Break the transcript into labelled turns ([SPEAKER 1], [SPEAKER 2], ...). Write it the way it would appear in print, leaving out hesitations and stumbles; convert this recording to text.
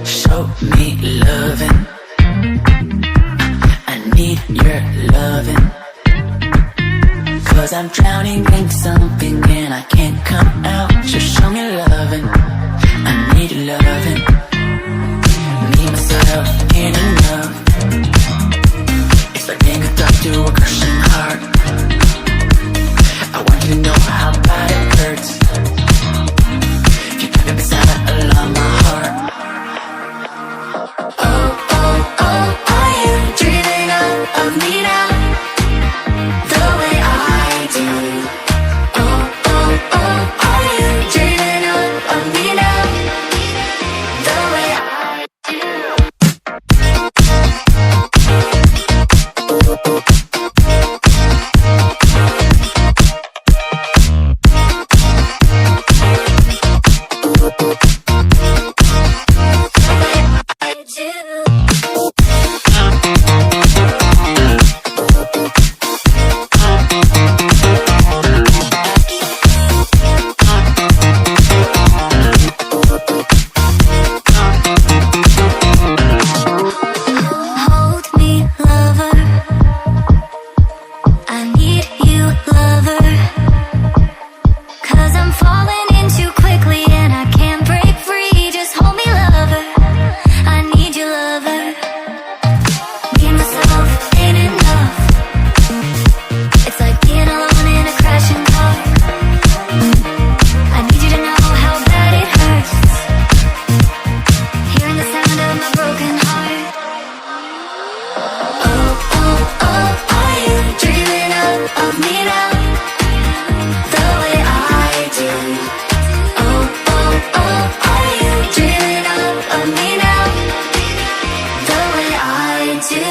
[SPEAKER 1] Show me loving. I need your loving. 'Cause I'm drowning in something and I can't come out. Just show me loving. I need loving. Me, myself, ain't enough. It's like being a thought to a crushing heart. I want you to know how bad it hurts. You got me beside along my heart. Oh, oh, oh, are you dreaming of me now? The way I do. Oh, oh, oh, are you dreaming of me now? The way I do. Hold me, lover. I need you, lover. 'Cause I'm falling in too quickly and I can't break free. Just hold me, lover. I need you, lover. Me and myself ain't enough. It's like being alone in a crashing car. I need you to know how bad it hurts. Hearing the sound of my broken heart. Oh, oh, oh, are you dreaming of me now? The way I do. Oh, oh, oh, are you dreaming of me now? The way I do.